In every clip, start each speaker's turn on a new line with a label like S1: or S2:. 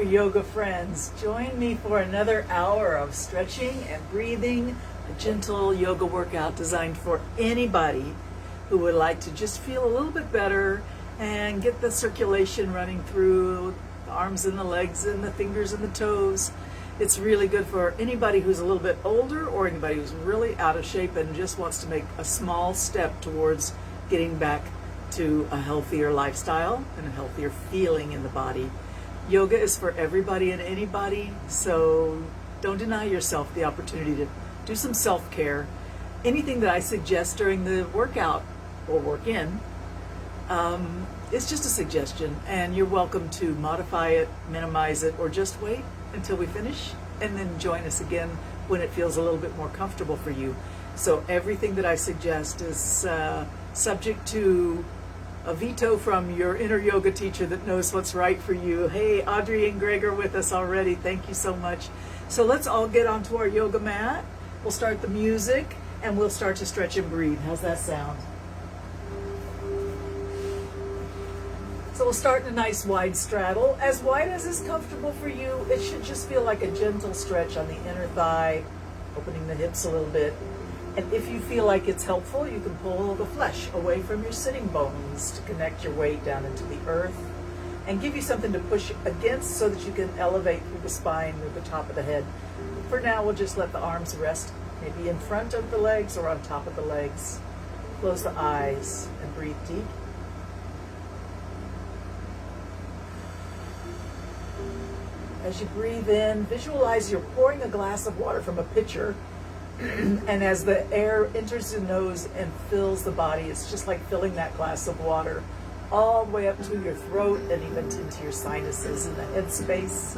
S1: there, yoga friends. Join me for another hour of stretching and breathing, a gentle yoga workout designed for anybody who would like to just feel a little bit better and get the circulation running through the arms and the legs and the fingers and the toes. It's really good for anybody who's a little bit older or anybody who's really out of shape and just wants to make a small step towards getting back to a healthier lifestyle and a healthier feeling in the body. Yoga is for everybody and anybody, so don't deny yourself the opportunity to do some self-care. Anything that I suggest during the workout or work-in is just a suggestion, and you're welcome to modify it, minimize it, or just wait until we finish and then join us again when it feels a little bit more comfortable for you. So everything that I suggest is subject to a veto from your inner yoga teacher that knows what's right for you. Hey, Audrey and Greg are with us already. Thank you so much. So let's all get onto our yoga mat. We'll start the music and we'll start to stretch and breathe. How's that sound? So we'll start in a nice wide straddle. As wide as is comfortable for you, it should just feel like a gentle stretch on the inner thigh, opening the hips a little bit. And if you feel like it's helpful, you can pull the flesh away from your sitting bones to connect your weight down into the earth and give you something to push against so that you can elevate through the spine, through the top of the head. For now, we'll just let the arms rest, maybe in front of the legs or on top of the legs. Close the eyes and breathe deep. As you breathe in, visualize you're pouring a glass of water from a pitcher. And as the air enters the nose and fills the body, it's just like filling that glass of water all the way up to your throat and even into your sinuses and the head space.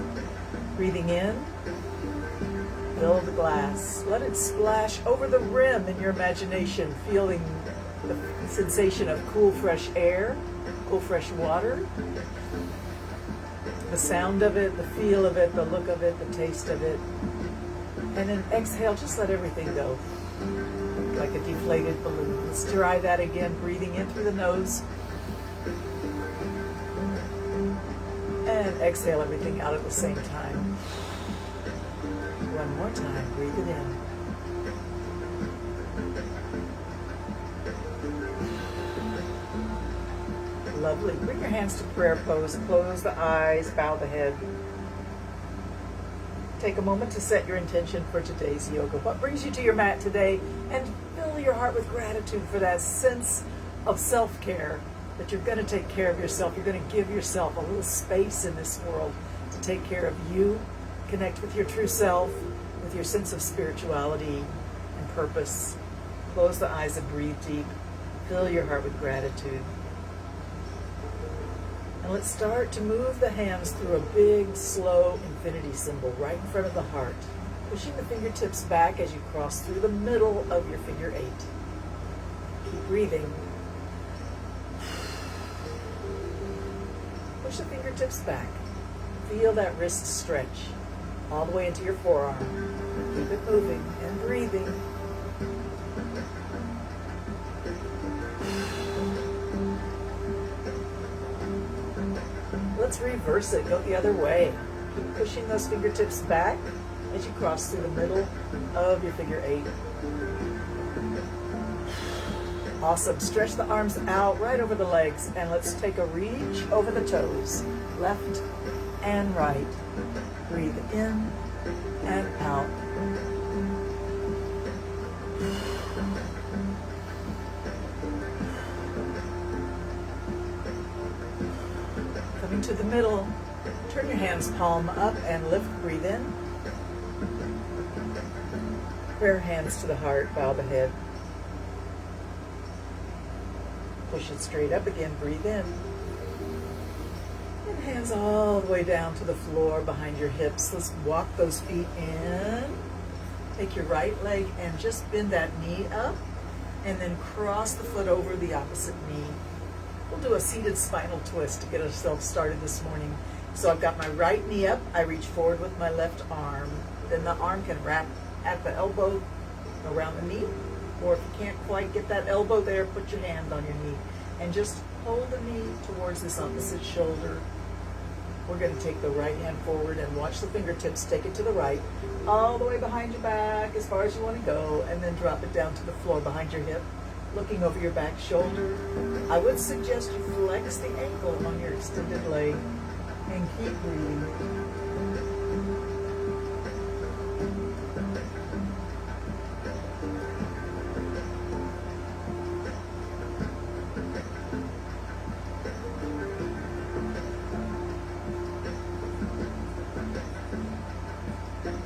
S1: Breathing in, fill the glass. Let it splash over the rim in your imagination, feeling the sensation of cool, fresh air, cool, fresh water. The sound of it, the feel of it, the look of it, the taste of it. And then exhale, just let everything go, like a deflated balloon. Let's try that again, breathing in through the nose. And exhale everything out at the same time. One more time, breathe it in. Lovely. Bring your hands to prayer pose. Close the eyes, bow the head. Take a moment to set your intention for today's yoga. What brings you to your mat today? And fill your heart with gratitude for that sense of self-care, that you're going to take care of yourself. You're going to give yourself a little space in this world to take care of you, connect with your true self, with your sense of spirituality and purpose. Close the eyes and breathe deep. Fill your heart with gratitude. And let's start to move the hands through a big, slow infinity symbol right in front of the heart, pushing the fingertips back as you cross through the middle of your figure 8. Keep breathing. Push the fingertips back. Feel that wrist stretch all the way into your forearm. Keep it moving and breathing. Let's reverse it, go the other way. Keep pushing those fingertips back as you cross through the middle of your figure 8. Awesome. Stretch the arms out right over the legs, and let's take a reach over the toes, left and right. Breathe in and out. Coming to the middle, turn your hands palm up and lift, breathe in. Prayer hands to the heart, bow the head. Push it straight up again, breathe in. And hands all the way down to the floor behind your hips. Let's walk those feet in. Take your right leg and just bend that knee up and then cross the foot over the opposite knee. We'll do a seated spinal twist to get ourselves started this morning. So I've got my right knee up. I reach forward with my left arm. Then the arm can wrap at the elbow around the knee. Or if you can't quite get that elbow there, put your hand on your knee. And just hold the knee towards this opposite shoulder. We're going to take the right hand forward and watch the fingertips take it to the right, all the way behind your back as far as you want to go, and then drop it down to the floor behind your hip, looking over your back shoulder. I would suggest you flex the ankle on your extended leg and keep breathing.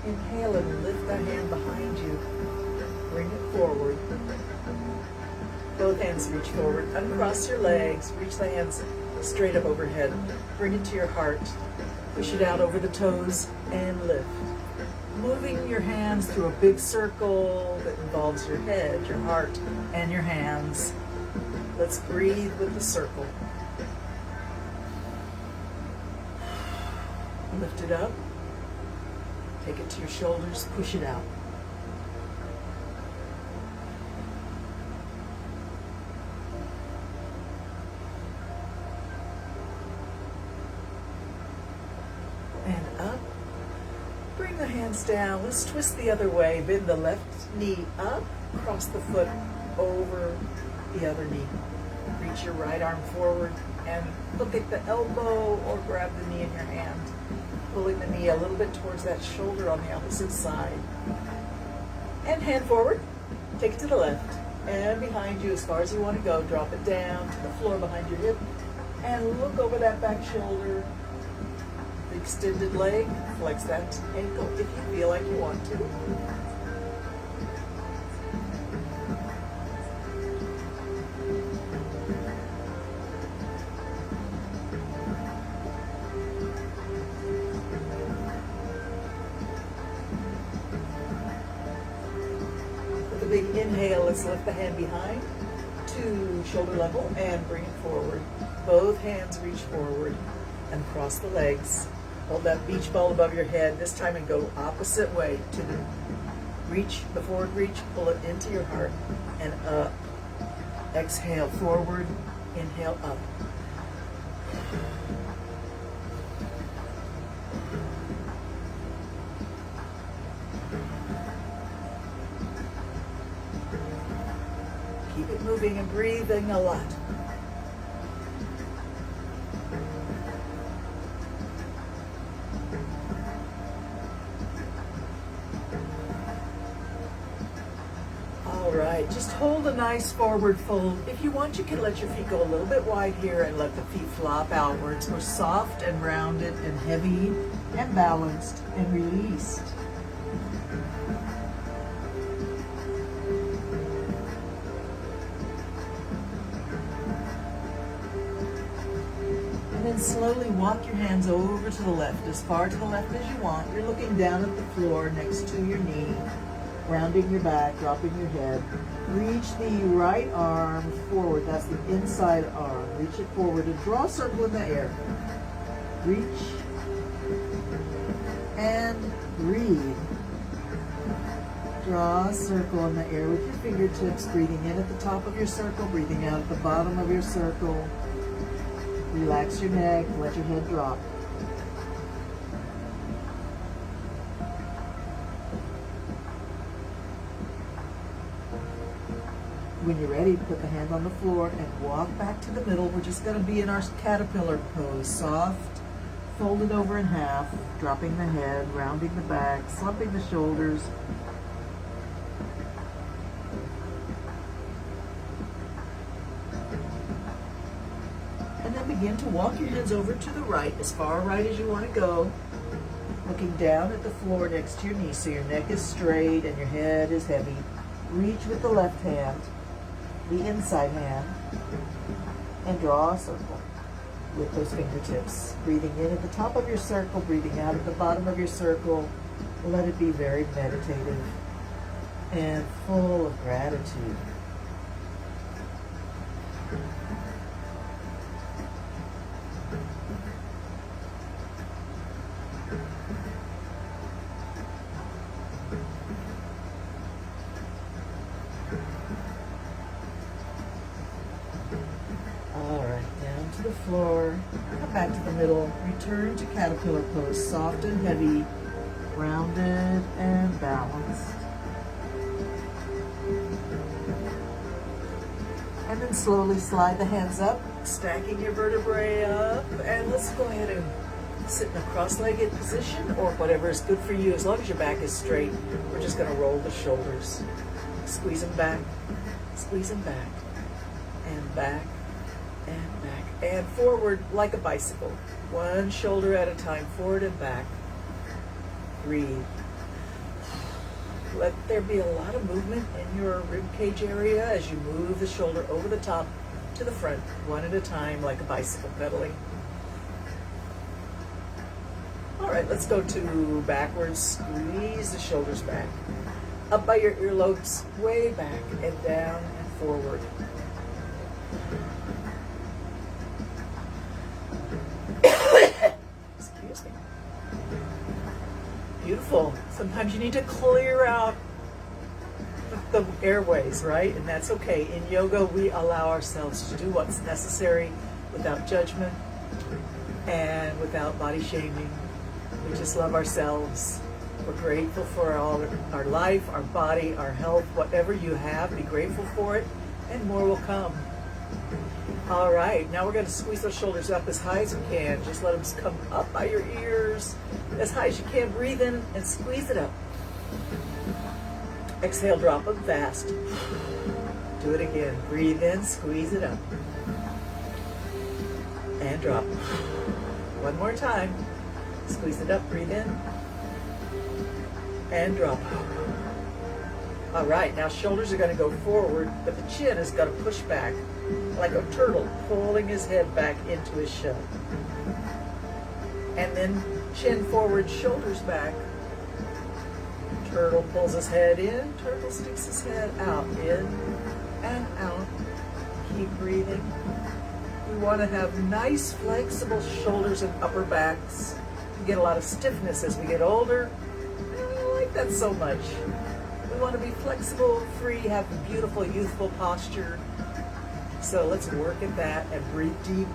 S1: Inhale and lift the hand behind you. Bring it forward. Both hands reach forward. Uncross your legs. Reach the hands straight up overhead. Bring it to your heart. Push it out over the toes and lift. Moving your hands through a big circle that involves your head, your heart, and your hands. Let's breathe with the circle. Lift it up. Take it to your shoulders, push it out. And up. Bring the hands down. Let's twist the other way. Bend the left knee up, cross the foot over the other knee. Reach your right arm forward and look at the elbow or grab the knee in your hand. Pulling the knee a little bit towards that shoulder on the opposite side. And hand forward, take it to the left. And behind you as far as you want to go, drop it down to the floor behind your hip. And look over that back shoulder. The extended leg, flex that ankle if you feel like you want to. Big inhale, let's lift the hand behind to shoulder level and bring it forward. Both hands reach forward and cross the legs. Hold that beach ball above your head this time and go opposite way to the reach, the forward reach, pull it into your heart and up. Exhale forward, inhale up. Keep it moving and breathing a lot. All right, just hold a nice forward fold. If you want, you can let your feet go a little bit wide here and let the feet flop outwards. We're soft and rounded and heavy and balanced and released. Then slowly walk your hands over to the left, as far to the left as you want. You're looking down at the floor next to your knee, rounding your back, dropping your head. Reach the right arm forward, that's the inside arm. Reach it forward and draw a circle in the air. Reach and breathe. Draw a circle in the air with your fingertips, breathing in at the top of your circle, breathing out at the bottom of your circle. Relax your neck, let your head drop. When you're ready, put the hand on the floor and walk back to the middle. We're just going to be in our caterpillar pose. Soft, folded over in half, dropping the head, rounding the back, slumping the shoulders. And then begin to walk your hands over to the right, as far right as you want to go, looking down at the floor next to your knee so your neck is straight and your head is heavy. Reach with the left hand, the inside hand, and draw a circle with those fingertips. Breathing in at the top of your circle, breathing out at the bottom of your circle. Let it be very meditative and full of gratitude. floor, come back to the middle, return to caterpillar pose, soft and heavy, rounded and balanced. And then slowly slide the hands up, stacking your vertebrae up, and let's go ahead and sit in a cross-legged position or whatever is good for you. As long as your back is straight, we're just going to roll the shoulders. Squeeze them back, and back, and back, and forward like a bicycle. One shoulder at a time, forward and back. Breathe. Let there be a lot of movement in your rib cage area as you move the shoulder over the top to the front, one at a time, like a bicycle pedaling. All right, let's go to backwards. Squeeze the shoulders back. Up by your earlobes, way back, and down and forward. Excuse me. Beautiful. Sometimes you need to clear out the airways, right? And that's okay. In yoga, we allow ourselves to do what's necessary without judgment and without body shaming. We just love ourselves. We're grateful for all our life, our body, our health, whatever you have. Be grateful for it, and more will come. All right, now we're going to squeeze those shoulders up as high as we can. Just let them come up by your ears as high as you can. Breathe in and squeeze it up. Exhale, drop them fast. Do it again. Breathe in, squeeze it up. And drop. One more time. Squeeze it up, breathe in. And drop. All right, now shoulders are going to go forward, but the chin is going to push back like a turtle pulling his head back into his shell. And then chin forward, shoulders back. Turtle pulls his head in, turtle sticks his head out, in and out. Keep breathing. We want to have nice, flexible shoulders and upper backs. We get a lot of stiffness as we get older. I don't like that so much. We want to be flexible, free, have a beautiful, youthful posture. So let's work at that and breathe deep.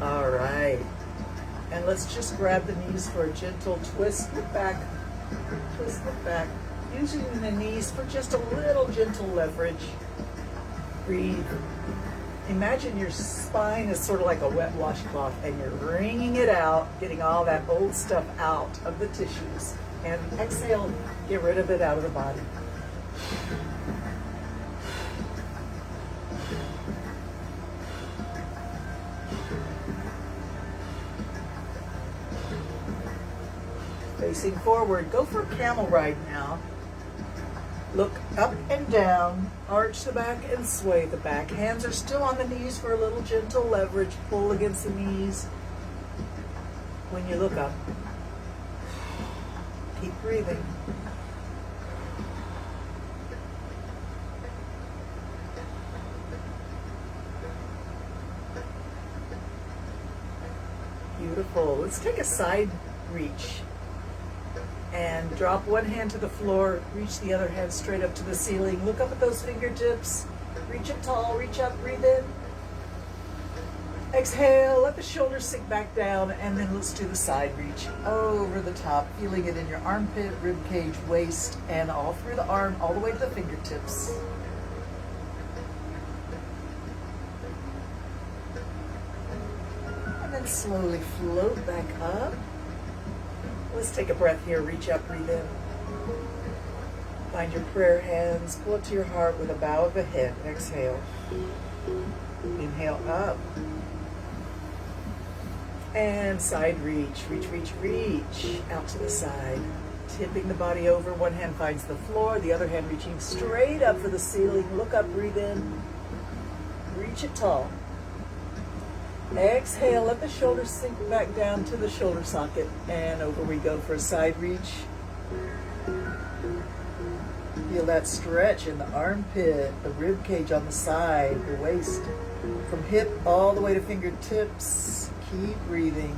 S1: All right. And let's just grab the knees for a gentle twist. Look back. Twist, look back. Using the knees for just a little gentle leverage. Breathe. Imagine your spine is sort of like a wet washcloth and you're wringing it out, getting all that old stuff out of the tissues. And exhale, get rid of it out of the body. Facing forward, go for a camel ride now. Look up and down, arch the back and sway the back. Hands are still on the knees for a little gentle leverage. Pull against the knees when you look up. Keep breathing. Beautiful. Let's take a side reach. And drop one hand to the floor, reach the other hand straight up to the ceiling. Look up at those fingertips. Reach it tall, reach up, breathe in. Exhale, let the shoulders sink back down, and then let's do the side reach over the top, feeling it in your armpit, rib cage, waist, and all through the arm, all the way to the fingertips. And then slowly float back up. Let's take a breath here. Reach up, breathe in. Find your prayer hands. Pull it to your heart with a bow of the head. Exhale. Inhale up. And side reach. Reach, reach, reach. Out to the side. Tipping the body over. One hand finds the floor. The other hand reaching straight up for the ceiling. Look up, breathe in. Reach it tall. Exhale, let the shoulders sink back down to the shoulder socket, and over we go for a side reach. Feel that stretch in the armpit, the rib cage on the side, the waist, from hip all the way to fingertips. Keep breathing.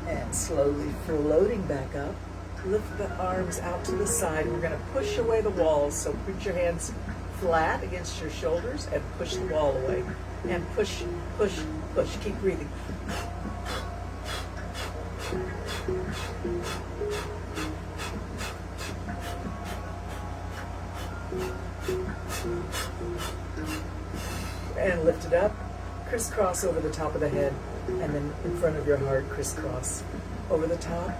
S1: And slowly floating back up. Lift the arms out to the side. We're going to push away the walls. So put your hands flat against your shoulders and push the wall away. And push, push, push. Keep breathing. And lift it up. Crisscross over the top of the head. And then in front of your heart, crisscross. Over the top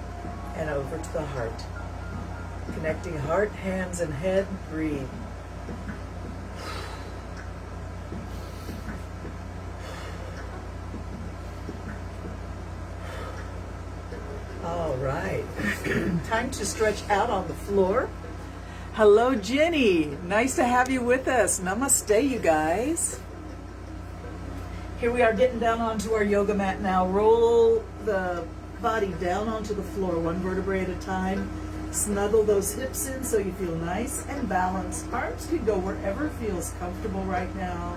S1: and over to the heart. Connecting heart, hands, and head. Breathe. All right. Time to stretch out on the floor. Hello, Jenny. Nice to have you with us. Namaste, you guys. Here we are getting down onto our yoga mat now. Roll the body down onto the floor, one vertebrae at a time. Snuggle those hips in so you feel nice and balanced. Arms can go wherever feels comfortable right now.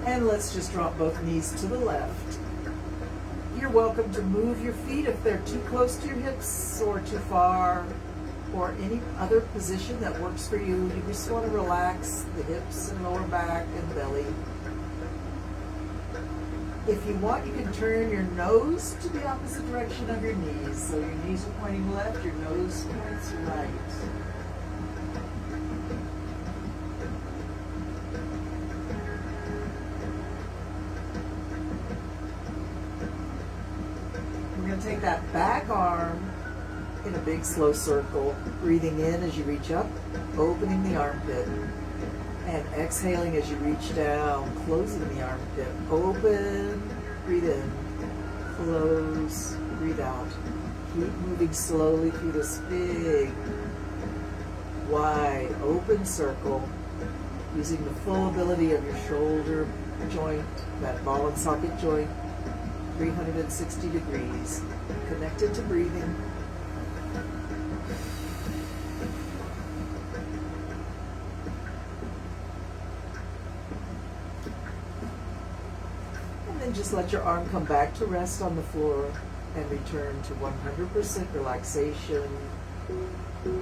S1: And let's just drop both knees to the left. You're welcome to move your feet if they're too close to your hips or too far, or any other position that works for you. You just want to relax the hips and lower back and belly. If you want, you can turn your nose to the opposite direction of your knees. So your knees are pointing left, your nose points right. We're going to take that back arm in a big slow circle, breathing in as you reach up, opening the armpit. And exhaling as you reach down, closing the armpit. Open, breathe in, close, breathe out. Keep moving slowly through this big, wide, open circle, using the full ability of your shoulder joint, that ball and socket joint, 360 degrees, connected to breathing. Just let your arm come back to rest on the floor and return to 100% relaxation.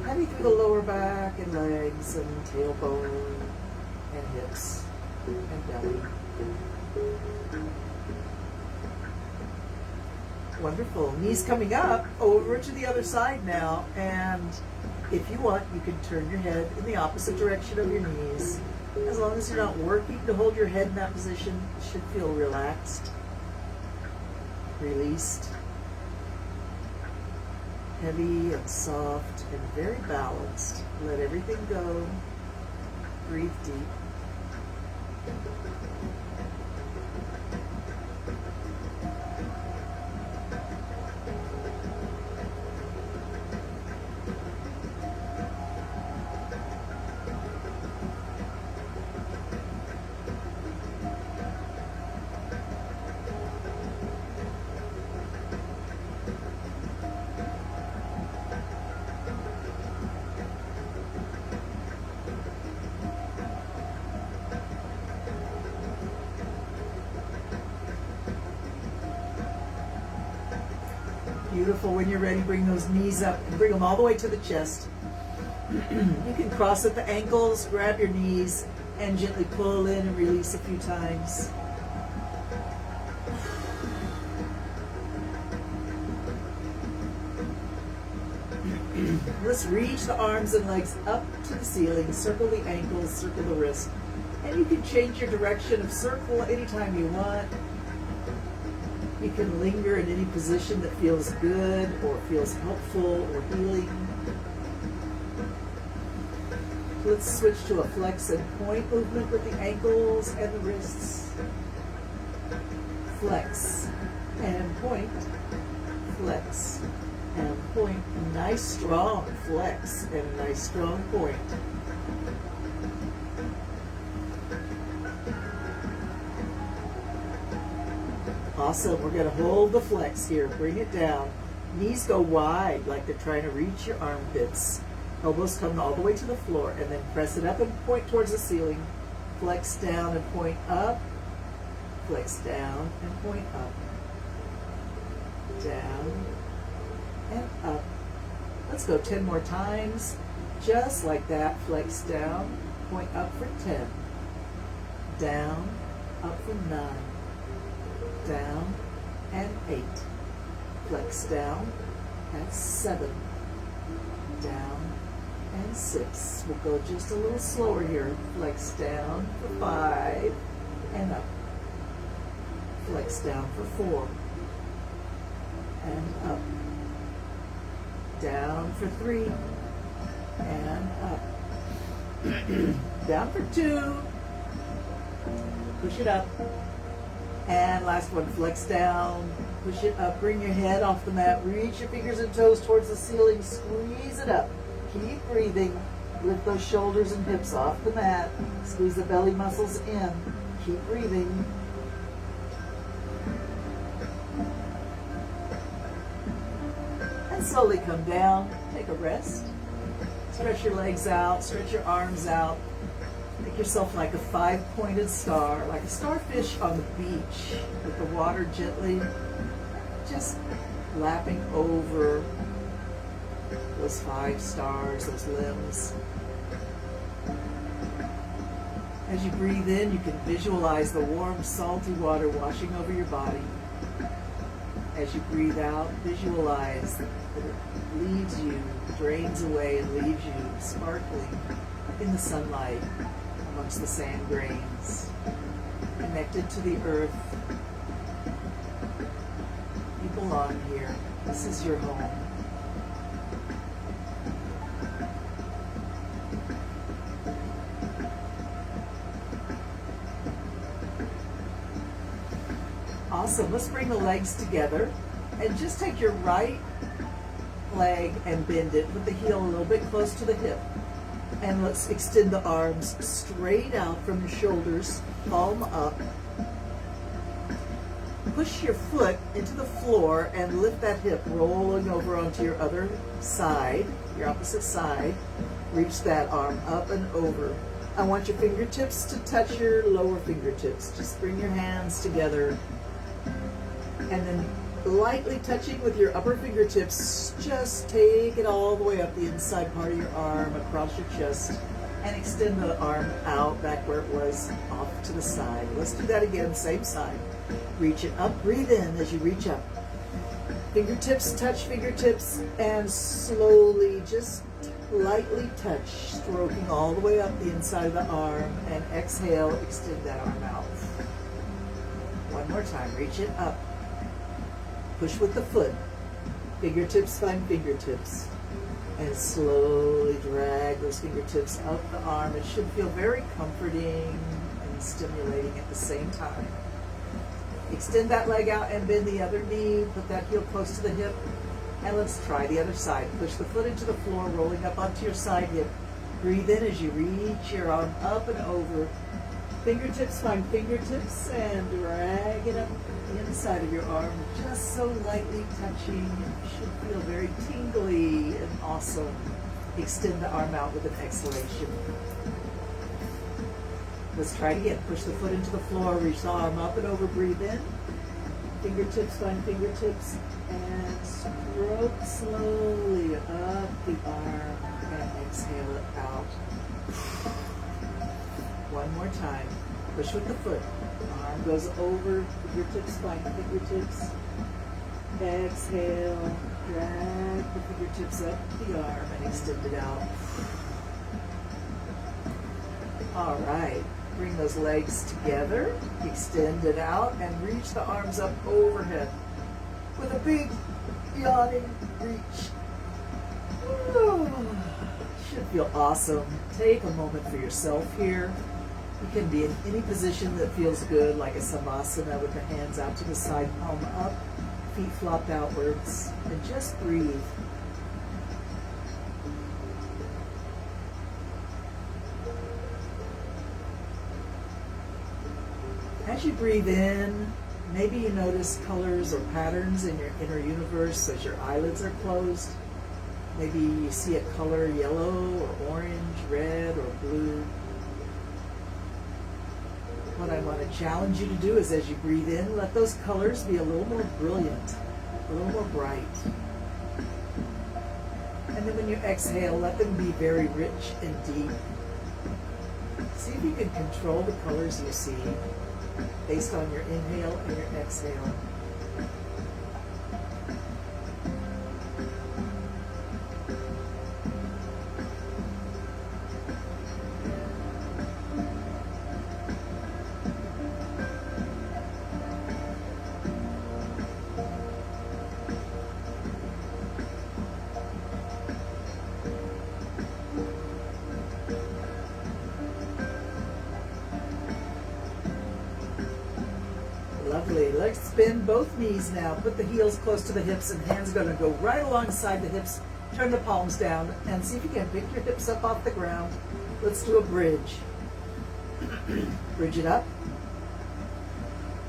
S1: Heavy through the lower back and legs and tailbone and hips and belly. Wonderful. Knees coming up over to the other side now. And if you want, you can turn your head in the opposite direction of your knees. As long as you're not working to hold your head in that position, you should feel relaxed, released, heavy and soft and very balanced. Let everything go. Breathe deep. Beautiful. When you're ready, bring those knees up and bring them all the way to the chest. You can cross at the ankles, grab your knees, and gently pull in and release a few times. Let's reach the arms and legs up to the ceiling. Circle the ankles, circle the wrist. And you can change your direction of circle anytime you want. You can linger in any position that feels good or feels helpful or healing. Let's switch to a flex and point movement with the ankles and the wrists. Flex and point, flex and point. Nice strong flex and nice strong point. Awesome. We're going to hold the flex here. Bring it down. Knees go wide like they're trying to reach your armpits. Elbows come all the way to the floor, and then press it up and point towards the ceiling. Flex down and point up. Flex down and point up. Down and up. Let's go 10 more times. Just like that. Flex down, point up for 10. Down, up for 9. Down, and 8. Flex down, that's 7. Down, and 6. We'll go just a little slower here. Flex down for 5, and up. Flex down for 4, and up. Down for 3, and up. Down for 2. Push it up. And last one, flex down. Push it up. Bring your head off the mat. Reach your fingers and toes towards the ceiling. Squeeze it up. Keep breathing. Lift those shoulders and hips off the mat. Squeeze the belly muscles in. Keep breathing. And slowly come down. Take a rest. Stretch your legs out. Stretch your arms out. Make yourself like a 5-pointed star, like a starfish on the beach, with the water gently just lapping over those 5 stars, those limbs. As you breathe in, you can visualize the warm, salty water washing over your body. As you breathe out, visualize that it leaves you, drains away and leaves you sparkling in the sunlight amongst the sand grains, connected to the earth. You belong here. This is your home. Awesome. Let's bring the legs together and just take your right leg and bend it with the heel a little bit close to the hip. And let's extend the arms straight out from your shoulders, palm up. Push your foot into the floor and lift that hip, rolling over onto your other side, your opposite side. Reach that arm up and over. I want your fingertips to touch your lower fingertips. Just bring your hands together. And then lightly touching with your upper fingertips, just take it all the way up the inside part of your arm, across your chest, and extend the arm out back where it was, off to the side. Let's do that again, same side. Reach it up, breathe in as you reach up. Fingertips touch fingertips, and slowly, just lightly touch, stroking all the way up the inside of the arm, and exhale, extend that arm out. One more time, reach it up. Push with the foot. Fingertips find fingertips. And slowly drag those fingertips up the arm. It should feel very comforting and stimulating at the same time. Extend that leg out and bend the other knee. Put that heel close to the hip. And let's try the other side. Push the foot into the floor, rolling up onto your side hip. Breathe in as you reach your arm up and over. Fingertips find fingertips and drag it up the inside of your arm, just so lightly touching. It should feel very tingly and awesome. Extend the arm out with an exhalation. Let's try it again. Push the foot into the floor, reach the arm up and over, breathe in. Fingertips find fingertips and stroke slowly up the arm and exhale it out. One more time. Push with the foot. Arm goes over, fingertips find fingertips. Exhale, drag the fingertips up the arm and extend it out. All right, bring those legs together, extend it out, and reach the arms up overhead with a big yawning reach. Ooh, should feel awesome. Take a moment for yourself here. You can be in any position that feels good, like a savasana with the hands out to the side, palm up, feet flopped outwards, and just breathe. As you breathe in, maybe you notice colors or patterns in your inner universe as your eyelids are closed. Maybe you see a color, yellow or orange, red or blue. What I want to challenge you to do is, as you breathe in, let those colors be a little more brilliant, a little more bright. And then when you exhale, let them be very rich and deep. See if you can control the colors you see based on your inhale and your exhale. Lovely. Let's bend both knees now. Put the heels close to the hips and hands are going to go right alongside the hips. Turn the palms down and see if you can pick your hips up off the ground. Let's do a bridge. Bridge it up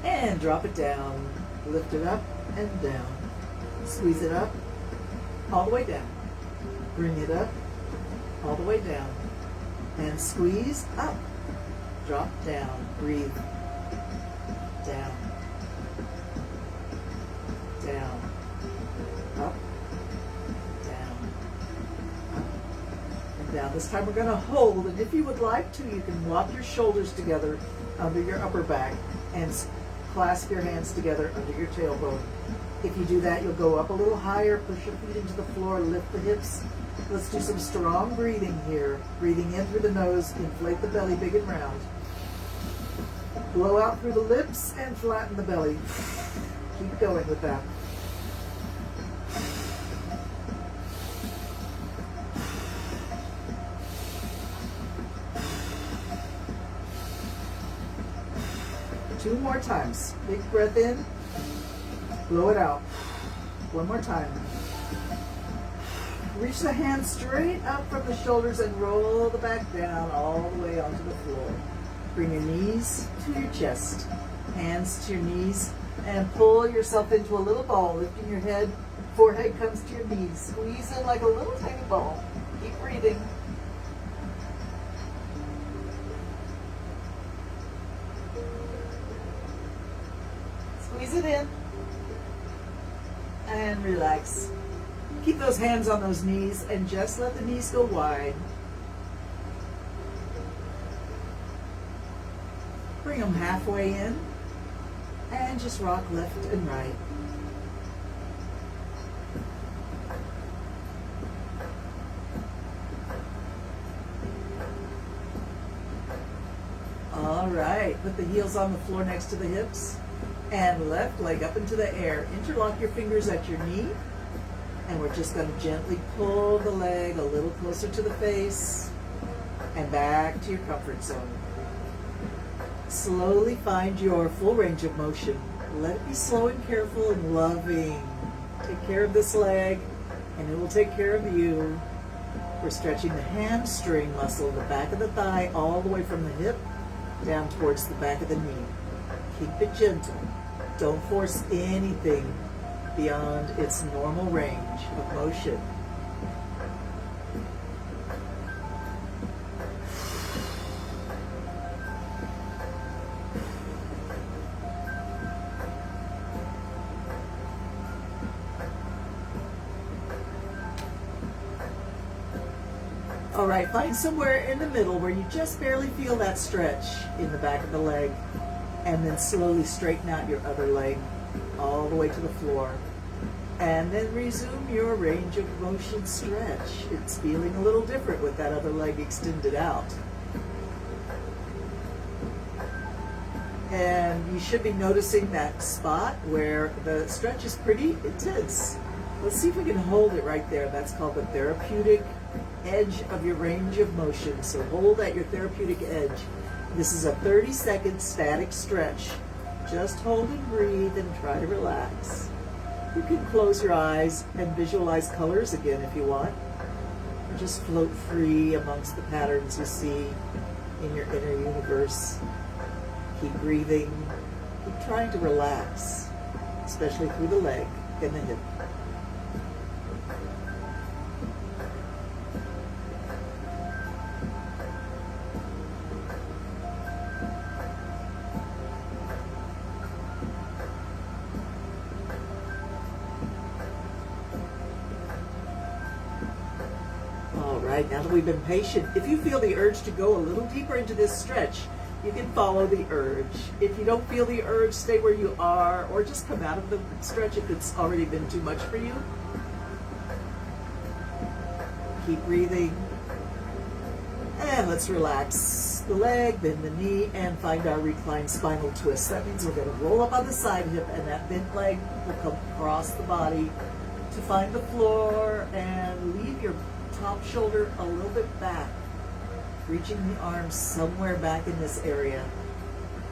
S1: and drop it down. Lift it up and down. Squeeze it up all the way down. Bring it up all the way down. And squeeze up. Drop down. Breathe. Down. Down, up, down, up, and down. This time we're going to hold, and if you would like to, you can lock your shoulders together under your upper back and clasp your hands together under your tailbone. If you do that, you'll go up a little higher, push your feet into the floor, lift the hips. Let's do some strong breathing here. Breathing in through the nose, inflate the belly big and round. Blow out through the lips and flatten the belly. Keep going with that. Two more times. Big breath in. Blow it out. One more time. Reach the hands straight up from the shoulders and roll the back down all the way onto the floor. Bring your knees to your chest. Hands to your knees. And pull yourself into a little ball, lifting your head. Forehead comes to your knees. Squeeze in like a little tiny ball. Keep breathing. Squeeze it in. And relax. Keep those hands on those knees and just let the knees go wide. Bring them halfway in. And just rock left and right. All right, put the heels on the floor next to the hips and left leg up into the air. Interlock your fingers at your knee and we're just going to gently pull the leg a little closer to the face and back to your comfort zone. Slowly find your full range of motion. Let it be slow and careful and loving. Take care of this leg and it will take care of you. We're stretching the hamstring muscle, the back of the thigh, all the way from the hip down towards the back of the knee. Keep it gentle. Don't force anything beyond its normal range of motion. All right, find somewhere in the middle where you just barely feel that stretch in the back of the leg, and then slowly straighten out your other leg all the way to the floor. And then resume your range of motion stretch. It's feeling a little different with that other leg extended out. And you should be noticing that spot where the stretch is pretty intense. Let's see if we can hold it right there. That's called the therapeutic edge of your range of motion. So hold at your therapeutic edge. This is a 30-second static stretch. Just hold and breathe and try to relax. You can close your eyes and visualize colors again if you want. Or just float free amongst the patterns you see in your inner universe. Keep breathing. Keep trying to relax, especially through the leg and the hip. right, now that we've been patient, if you feel the urge to go a little deeper into this stretch, you can follow the urge. If you don't feel the urge, stay where you are, or just come out of the stretch if it's already been too much for you. Keep breathing. And let's relax the leg, bend the knee, and find our reclined spinal twist. That means we're going to roll up on the side hip, and that bent leg will come across the body to find the floor, and leave your top shoulder a little bit back, reaching the arms somewhere back in this area.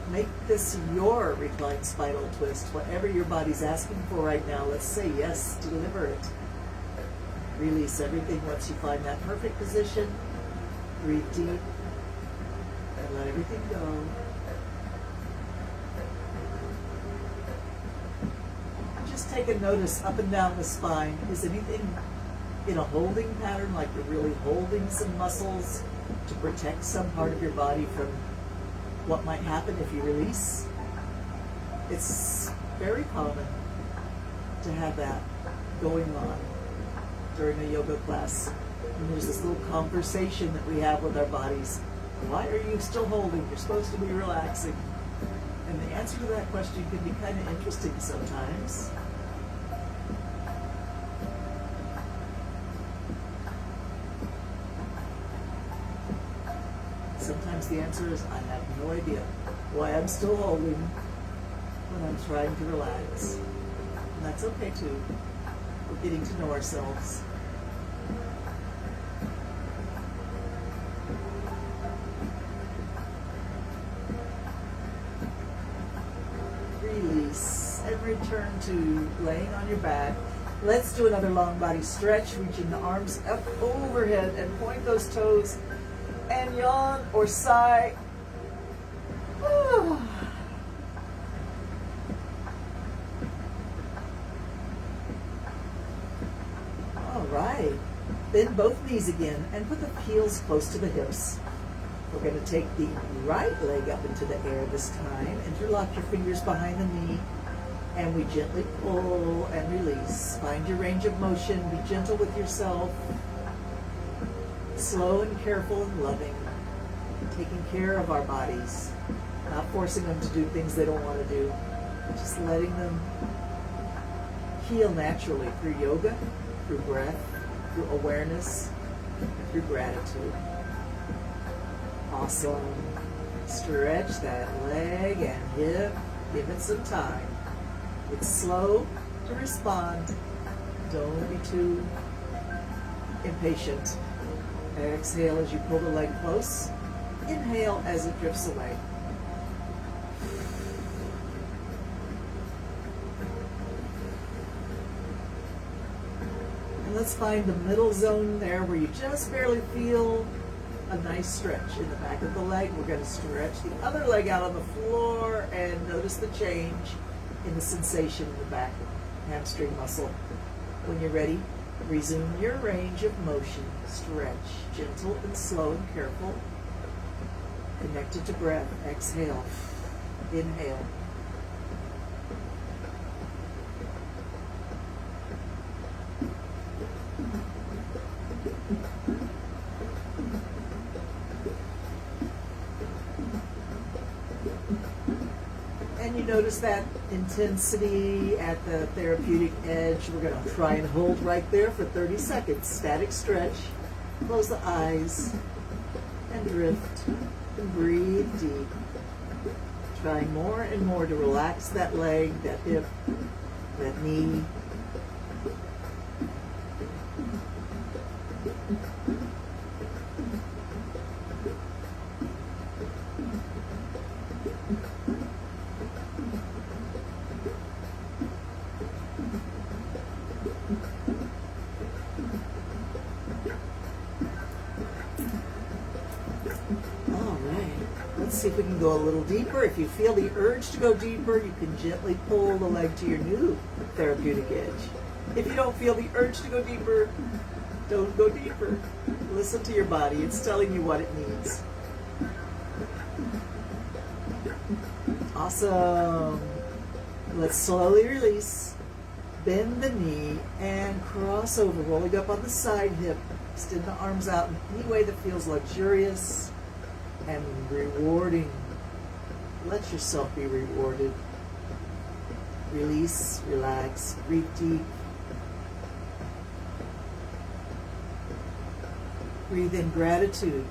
S1: Make this your reclined spinal twist. Whatever your body's asking for right now, let's say yes, deliver it. Release everything once you find that perfect position. Breathe deep and let everything go. Just take a notice up and down the spine. Is anything in a holding pattern, like you're really holding some muscles to protect some part of your body from what might happen if you release? It's very common to have that going on during a yoga class. And there's this little conversation that we have with our bodies. Why are you still holding? You're supposed to be relaxing. And the answer to that question can be kind of interesting sometimes. Sometimes the answer is, I have no idea why I'm still holding when I'm trying to relax. And that's okay too. We're getting to know ourselves. Release and return to laying on your back. Let's do another long body stretch, reaching the arms up overhead and point those toes and yawn or sigh. All right. Bend both knees again and put the heels close to the hips. We're going to take the right leg up into the air this time. Interlock your fingers behind the knee, and we gently pull and release. Find your range of motion. Be gentle with yourself. Slow and careful and loving. Taking care of our bodies. Not forcing them to do things they don't want to do. Just letting them heal naturally through yoga, through breath, through awareness, and through gratitude. Awesome. Stretch that leg and hip. Give it some time. It's slow to respond. Don't be too impatient. Exhale as you pull the leg close. Inhale as it drifts away. And let's find the middle zone there where you just barely feel a nice stretch in the back of the leg. We're going to stretch the other leg out on the floor and notice the change in the sensation in the back hamstring muscle. When you're ready, resume your range of motion. Stretch, gentle and slow and careful. Connected to breath. Exhale. Inhale. And you notice that intensity at the therapeutic edge. We're going to try and hold right there for 30 seconds. Static stretch. Close the eyes and drift and breathe deep. Trying more and more to relax that leg, that hip, that knee. Let's see if we can go a little deeper. If you feel the urge to go deeper, you can gently pull the leg to your new therapeutic edge. If you don't feel the urge to go deeper, don't go deeper. Listen to your body. It's telling you what it needs. Awesome. Let's slowly release. Bend the knee and cross over, rolling up on the side hip. Extend the arms out in any way that feels luxurious and rewarding. Let yourself be rewarded. Release, relax, breathe deep. Breathe in gratitude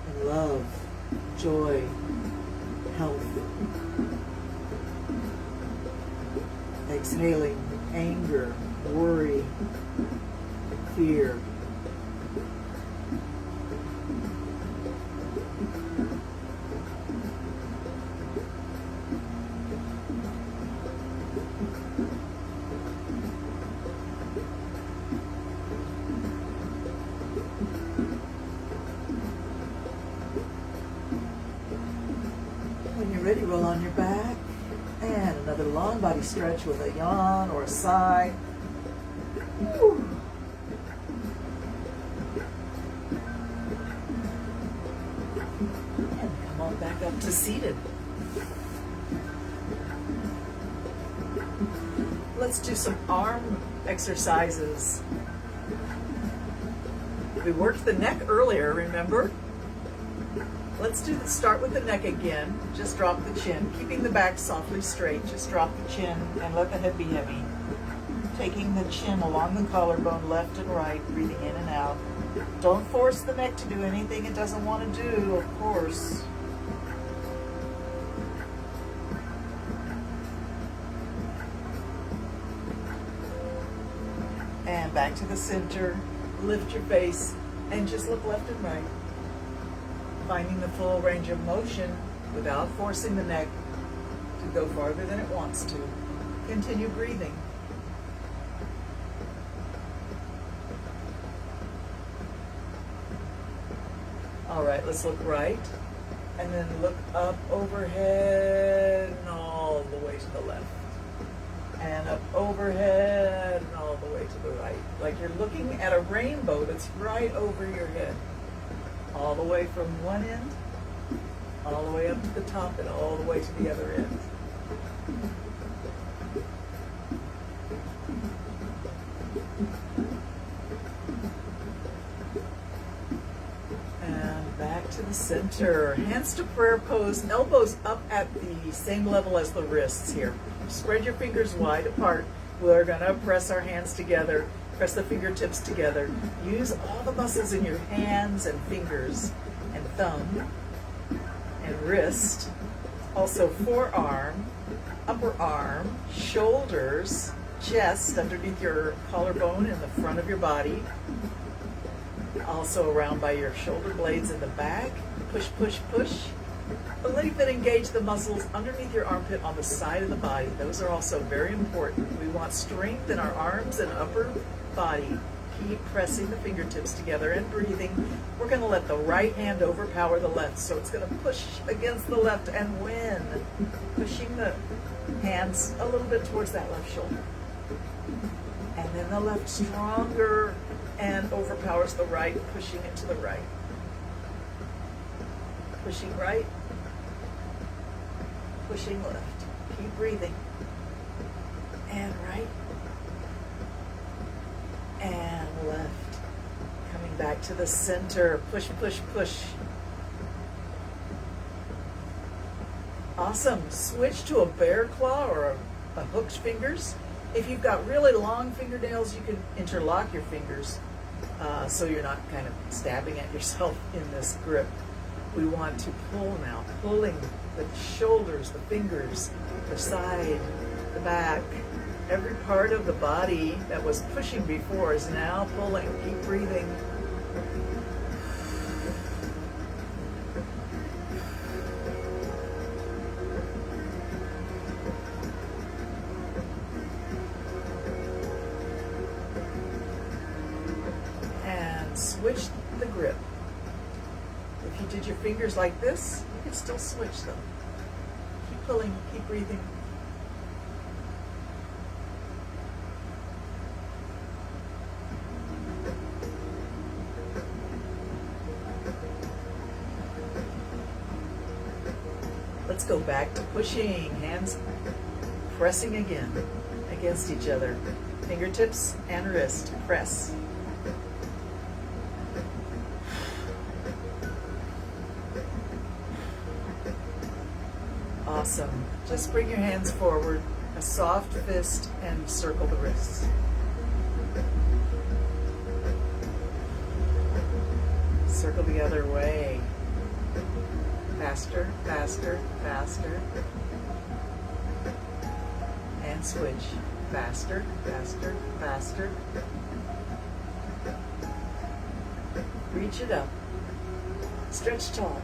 S1: and love, joy, health. Exhaling anger, worry, fear. When you're ready, roll on your back. And another long body stretch with a yawn or a sigh. Whew. And come on back up to seated. Let's do some arm exercises. We worked the neck earlier, remember? Let's start with the neck again. Just drop the chin, keeping the back softly straight. Just drop the chin and let the head be heavy. Taking the chin along the collarbone, left and right, breathing in and out. Don't force the neck to do anything it doesn't want to do, of course. And back to the center. Lift your face and just look left and right. Finding the full range of motion without forcing the neck to go farther than it wants to. Continue breathing. All right, let's look right and then look up overhead and all the way to the left. And up overhead and all the way to the right. Like you're looking at a rainbow that's right over your head. All the way from one end, all the way up to the top, and all the way to the other end. And back to the center. Hands to prayer pose, elbows up at the same level as the wrists here. Spread your fingers wide apart. We're going to press our hands together. Press the fingertips together. Use all the muscles in your hands and fingers and thumb and wrist. Also forearm, upper arm, shoulders, chest underneath your collarbone in the front of your body. Also around by your shoulder blades in the back. Push, push, push. Believe that engage the muscles underneath your armpit on the side of the body. Those are also very important. We want strength in our arms and upper body. Keep pressing the fingertips together and breathing. We're going to let the right hand overpower the left, so it's going to push against the left and win. Pushing the hands a little bit towards that left shoulder. And then the left stronger and overpowers the right, pushing it to the right. Pushing right, pushing left. Keep breathing. And right. And left. Coming back to the center. Push, push, push. Awesome. Switch to a bear claw or a hooked fingers. If you've got really long fingernails, you can interlock your fingers so you're not kind of stabbing at yourself in this grip. We want to pull now, pulling the shoulders, the fingers, the side, the back. Every part of the body that was pushing before is now pulling. Keep breathing. And switch the grip. If you did your fingers like this, you can still switch them. Keep pulling, keep breathing. Let's go back to pushing. Hands pressing again against each other. Fingertips and wrist. Press. Awesome. Just bring your hands forward, a soft fist, and circle the wrists. Circle the other way. Faster, faster, faster. And switch. Faster, faster, faster. Reach it up. Stretch tall.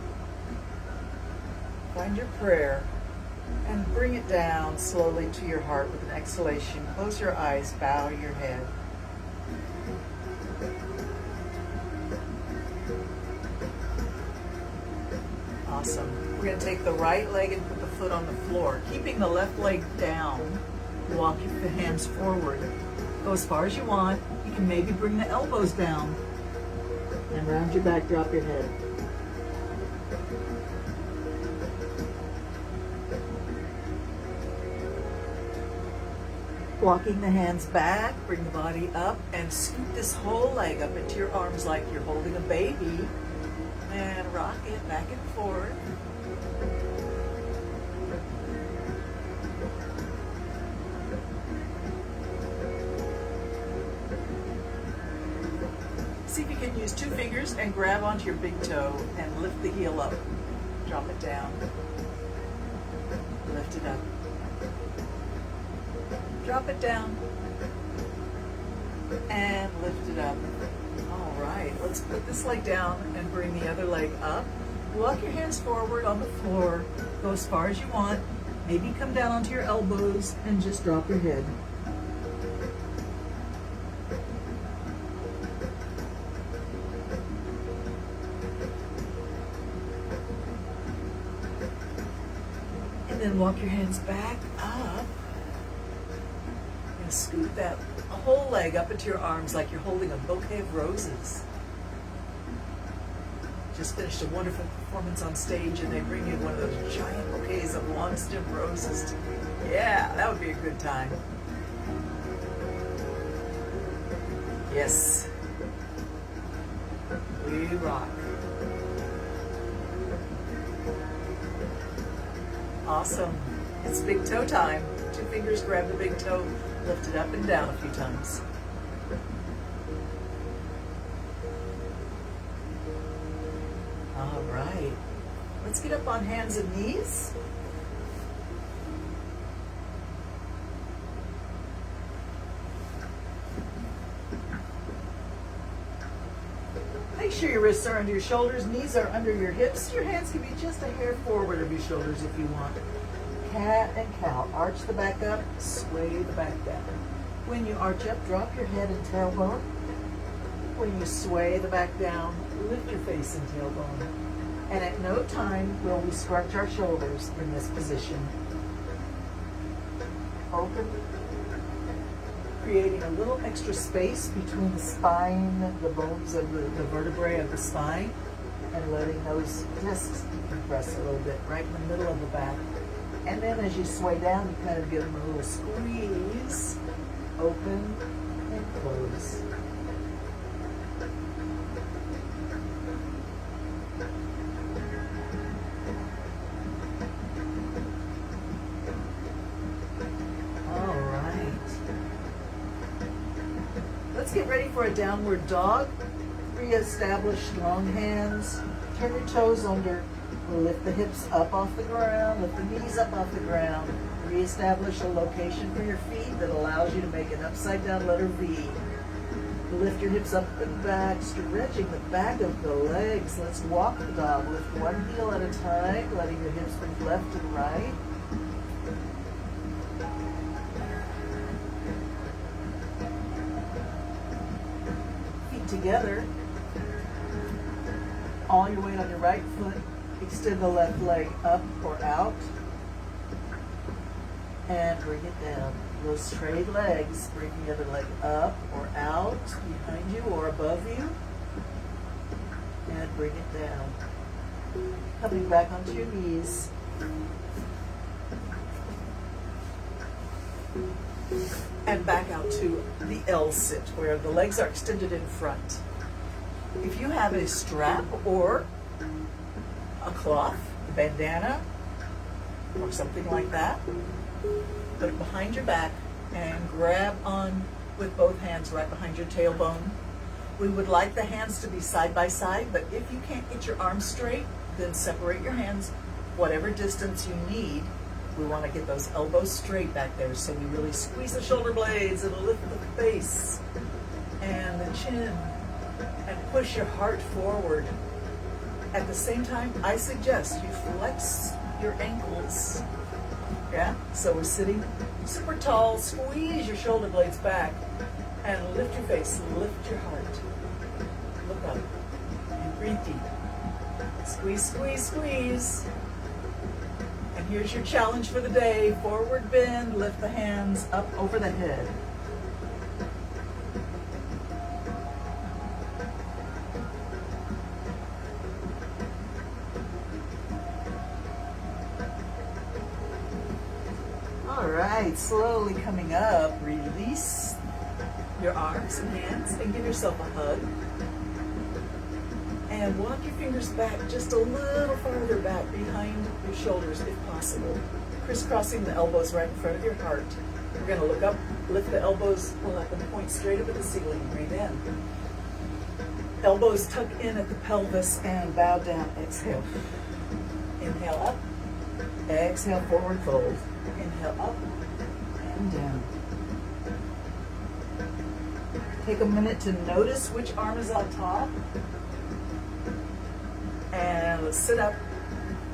S1: Find your prayer and bring it down slowly to your heart with an exhalation. Close your eyes, bow your head. Awesome. We're going to take the right leg and put the foot on the floor. Keeping the left leg down, walk the hands forward. Go as far as you want. You can maybe bring the elbows down. And round your back, drop your head. Walking the hands back, bring the body up, and scoot this whole leg up into your arms like you're holding a baby. And rock it back and forth. See if you can use 2 fingers and grab onto your big toe and lift the heel up. Drop it down. Lift it up. Drop it down. And lift it up. All right, let's put this leg down and bring the other leg up. Walk your hands forward on the floor. Go as far as you want. Maybe come down onto your elbows and just drop your head. And then walk your hands back up. And scoot that whole leg up into your arms like you're holding a bouquet of roses. Just finished a wonderful performance on stage and they bring you one of those giant bouquets of long stem roses. Yeah, that would be a good time. Yes. We rock. Awesome. It's big toe time. 2 fingers grab the big toe, lift it up and down a few times. All right. Let's get up on hands and knees. Make sure your wrists are under your shoulders, knees are under your hips. Your hands can be just a hair forward of your shoulders if you want. Cat and cow. Arch the back up, sway the back down. When you arch up, drop your head and tailbone. When you sway the back down, lift your face and tailbone. And at no time will we scrunch our shoulders in this position. Open, creating a little extra space between the spine, the bones of the vertebrae of the spine, and letting those discs decompress a little bit right in the middle of the back. And then as you sway down, you kind of give them a little squeeze, open and close. All right. Let's get ready for a downward dog. Reestablish long hands. Turn your toes under. Lift the hips up off the ground, lift the knees up off the ground. Reestablish a location for your feet that allows you to make an upside down letter V. Lift your hips up and back, stretching the back of the legs. Let's walk the dog. Lift one heel at a time, letting your hips move left and right. Feet together. All your weight on your right foot. Extend the left leg up or out and bring it down. Those straight legs, bring the other leg up or out, behind you or above you, and bring it down. Coming back onto your knees. And back out to the L sit, where the legs are extended in front. If you have a strap or a cloth, a bandana, or something like that. Put it behind your back and grab on with both hands right behind your tailbone. We would like the hands to be side by side, but if you can't get your arms straight, then separate your hands whatever distance you need. We want to get those elbows straight back there, so we really squeeze the shoulder blades and lift the face and the chin and push your heart forward. At the same time, I suggest you flex your ankles. Yeah? So we're sitting super tall, squeeze your shoulder blades back and lift your face, lift your heart. Look up and breathe deep. Squeeze, squeeze, squeeze. And here's your challenge for the day. Forward bend, lift the hands up over the head. All right, slowly coming up, release your arms and hands and give yourself a hug. And walk your fingers back just a little farther back behind your shoulders if possible. Crisscrossing the elbows right in front of your heart. We're going to look up, lift the elbows, let them point straight up at the ceiling. Breathe in. Elbows tuck in at the pelvis and bow down. Exhale. Inhale up. Exhale, forward fold. Inhale up and down. Take a minute to notice which arm is on top. And let's sit up,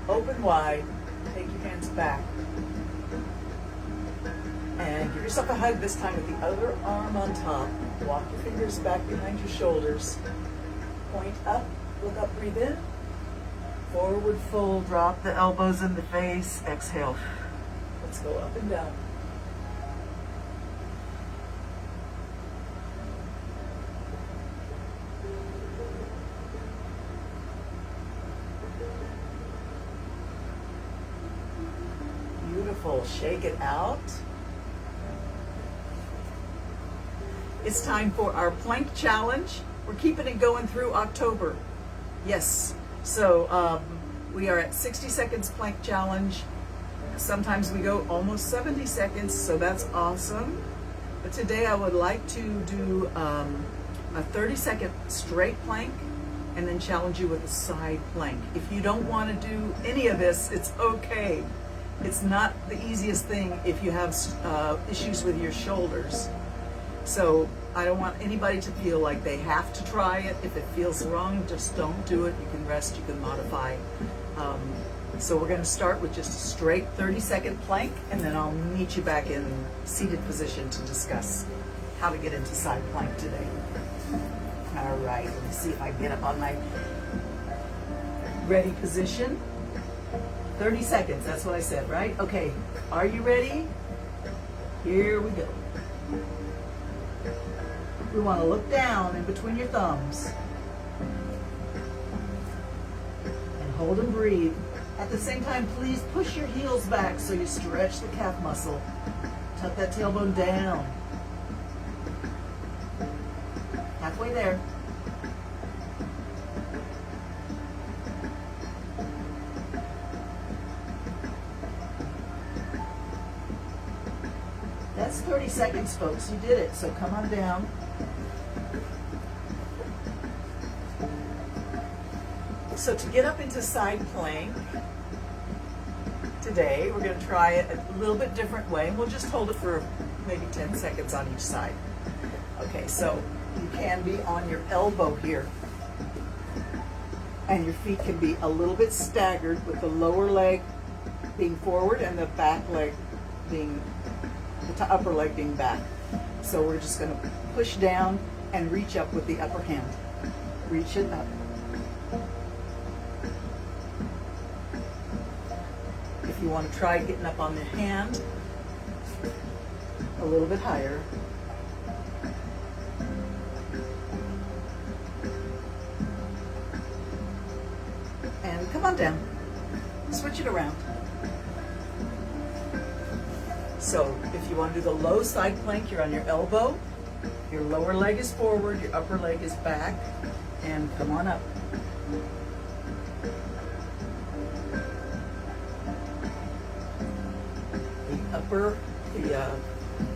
S1: open wide, take your hands back. And give yourself a hug this time with the other arm on top. Walk your fingers back behind your shoulders. Point up, look up, breathe in. Forward fold, drop the elbows in the face, exhale. Let's go up and down. Beautiful. Shake it out. It's time for our plank challenge. We're keeping it going through October. Yes. So we are at 60 seconds plank challenge. Sometimes we go almost 70 seconds, so that's awesome. But today I would like to do a 30-second straight plank and then challenge you with a side plank. If you don't want to do any of this, it's okay. It's not the easiest thing if you have issues with your shoulders. So I don't want anybody to feel like they have to try it. If it feels wrong, just don't do it. You can rest, you can modify. So we're going to start with just a straight 30-second plank, and then I'll meet you back in seated position to discuss how to get into side plank today. All right, let me see if I get up on my ready position. 30 seconds, that's what I said, right? Okay, are you ready? Here we go. We want to look down in between your thumbs and hold and breathe. At the same time, please push your heels back so you stretch the calf muscle. Tuck that tailbone down. Halfway there. That's 30 seconds, folks. You did it, so come on down. So to get up into side plank, today we're going to try it a little bit different way, and we'll just hold it for maybe 10 seconds on each side. Okay, so you can be on your elbow here, and your feet can be a little bit staggered with the lower leg being forward and the back leg being, the upper leg being back. So we're just going to push down and reach up with the upper hand. Reach it up. If you want to try getting up on the hand a little bit higher. And come on down. Switch it around. So if you want to do the low side plank, you're on your elbow. Your lower leg is forward, your upper leg is back, and come on up. upper, the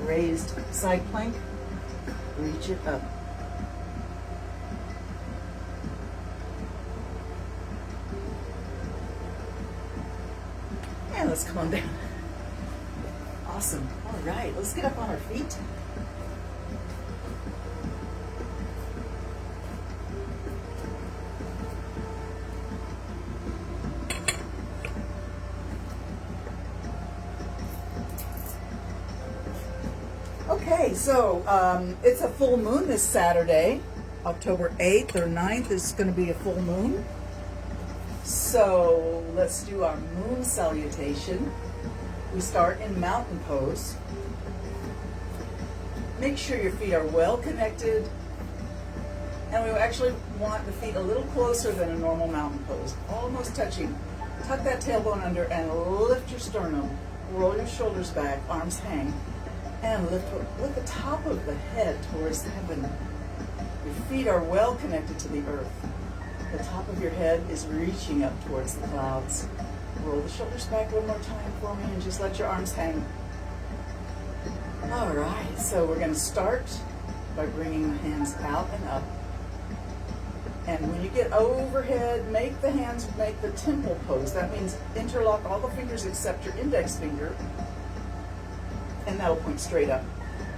S1: raised side plank. Reach it up. And let's come on down. Awesome. All right, let's get up on our feet. Okay, so it's a full moon this Saturday, October 8th or 9th is going to be a full moon. So let's do our moon salutation. We start in mountain pose. Make sure your feet are well connected, and we actually want the feet a little closer than a normal mountain pose, almost touching. Tuck that tailbone under and lift your sternum. Roll your shoulders back, arms hang, and lift the top of the head towards heaven. Your feet are well connected to the earth. The top of your head is reaching up towards the clouds. Roll the shoulders back one more time for me and just let your arms hang. All right, so we're going to start by bringing the hands out and up. And when you get overhead, make the hands make the temple pose. That means interlock all the fingers except your index finger, and that'll point straight up.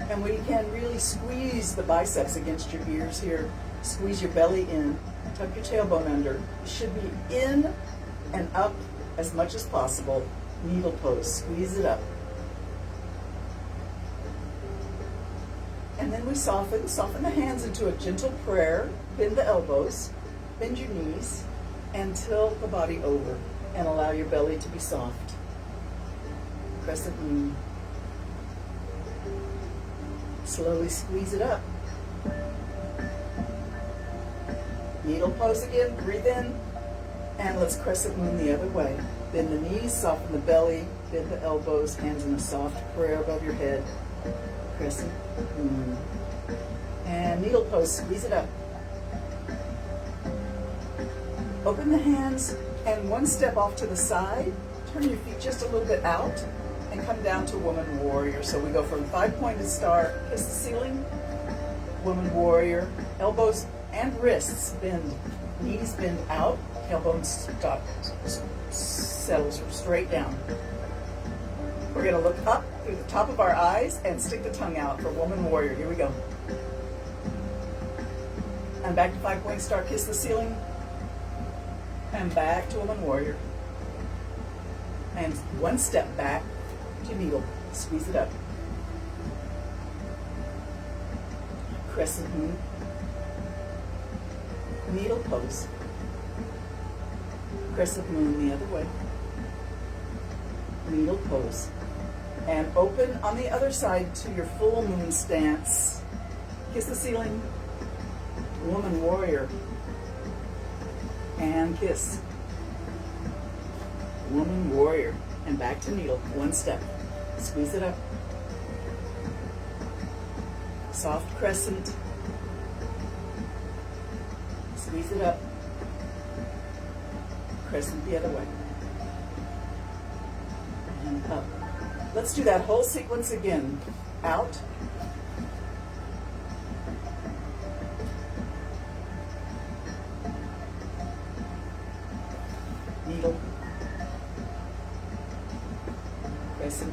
S1: And we can really squeeze the biceps against your ears here. Squeeze your belly in. Tuck your tailbone under. You should be in and up as much as possible. Needle pose. Squeeze it up. And then we soften the hands into a gentle prayer. Bend the elbows. Bend your knees. And tilt the body over. And allow your belly to be soft. Crescent moon. Slowly squeeze it up. Needle pose again, breathe in, and let's crescent moon the other way. Bend the knees, soften the belly, bend the elbows, hands in a soft prayer above your head. Crescent moon. And needle pose, squeeze it up. Open the hands and one step off to the side. Turn your feet just a little bit out and come down to woman warrior. So we go from 5-pointed star, kiss the ceiling, woman warrior, elbows and wrists bend, knees bend out, tailbone stop, settles straight down. We're going to look up through the top of our eyes and stick the tongue out for woman warrior. Here we go. And back to 5-point star, kiss the ceiling, and back to woman warrior. And one step back to needle, squeeze it up. Crescent moon. Needle pose. Crescent moon the other way. Needle pose. And open on the other side to your full moon stance. Kiss the ceiling. Woman warrior. And kiss. Woman warrior. And back to needle. One step. Squeeze it up. Soft crescent. Squeeze it up. Crescent the other way. And up. Let's do that whole sequence again. Out. Needle. Crescent.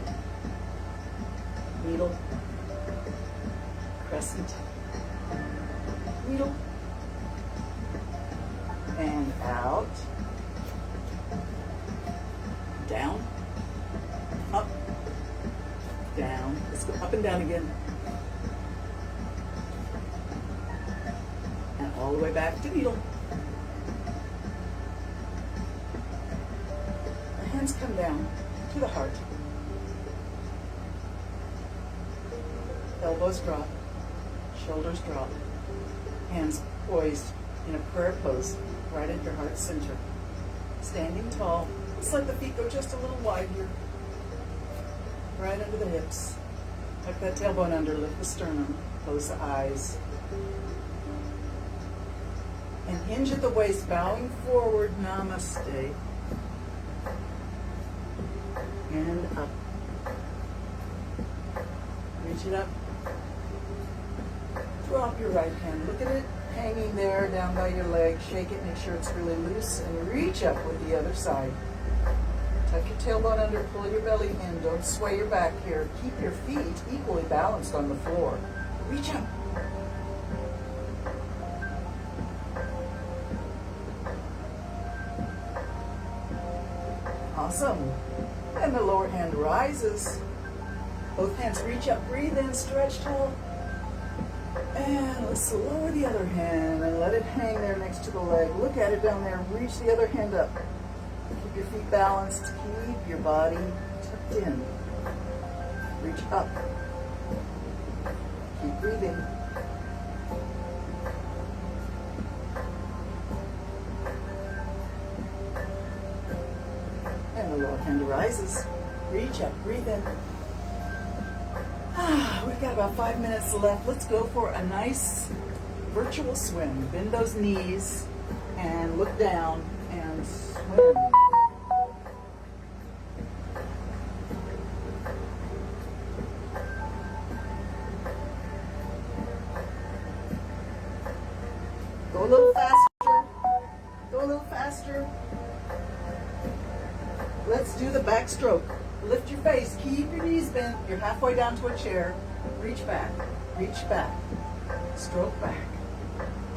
S1: Needle. Crescent. Needle. And out, down, up, down. Let's go up and down again. And all the way back to needle. The hands come down to the heart. Elbows drop, shoulders drop, hands poised in a prayer pose. Right at your heart center. Standing tall. Let's let the feet go just a little wide here. Right under the hips. Tuck that tailbone under, lift the sternum, close the eyes. And hinge at the waist, bowing forward, namaste. And up. Reach it up. Drop your right hand. Look at it hanging there down by your leg. Shake it, make sure it's really loose, and reach up with the other side. Tuck your tailbone under, pull your belly in. Don't sway your back here. Keep your feet equally balanced on the floor. Reach up. Awesome. And the lower hand rises. Both hands reach up, breathe in, stretch tall. And let's lower the other hand and let it hang there next to the leg. Look at it down there. Reach the other hand up. Keep your feet balanced. Keep your body tucked in. Reach up. Keep breathing. And the lower hand rises. Reach up, breathe in. We've got about 5 minutes left. Let's go for a nice virtual swim. Bend those knees and look down and swim. Go a little faster. Go a little faster. Let's do the backstroke. Lift your face, keep your knees bent. You're halfway down to a chair. Reach back, stroke back,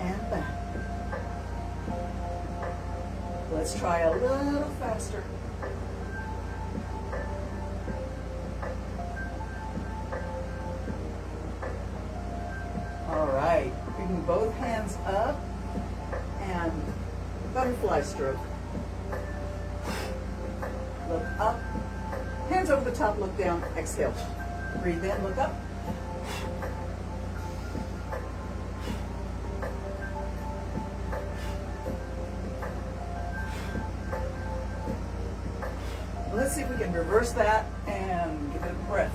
S1: and back. Let's try a little faster. All right, bring both hands up and butterfly stroke. Look up. Hands over the top, look down, exhale. Breathe in, look up. Let's see if we can reverse that and give it a breath.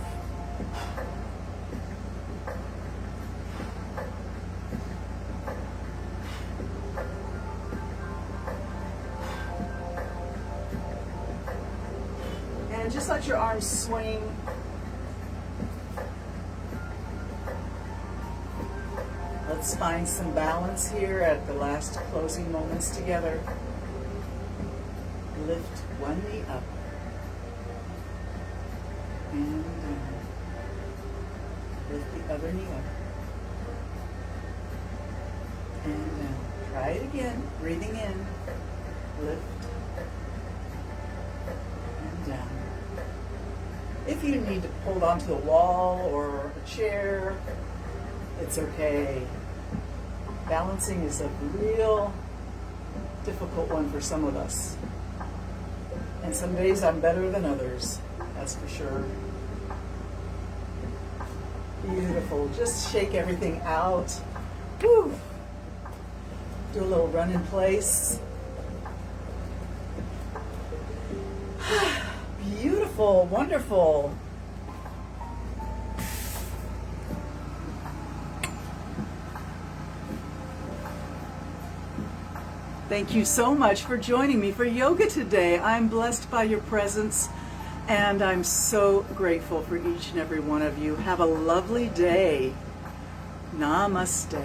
S1: And just let your arms swing. Let's find some balance here at the last closing moments together. Lift one knee up and down. Lift the other knee up and down. Try it again. Breathing in. Lift and down. If you need to hold onto the wall or a chair, it's okay. Balancing is a real difficult one for some of us. And some days I'm better than others, that's for sure. Beautiful. Just shake everything out. Woo. Do a little run in place. Beautiful, wonderful. Thank you so much for joining me for yoga today. I'm blessed by your presence, and I'm so grateful for each and every one of you. Have a lovely day. Namaste.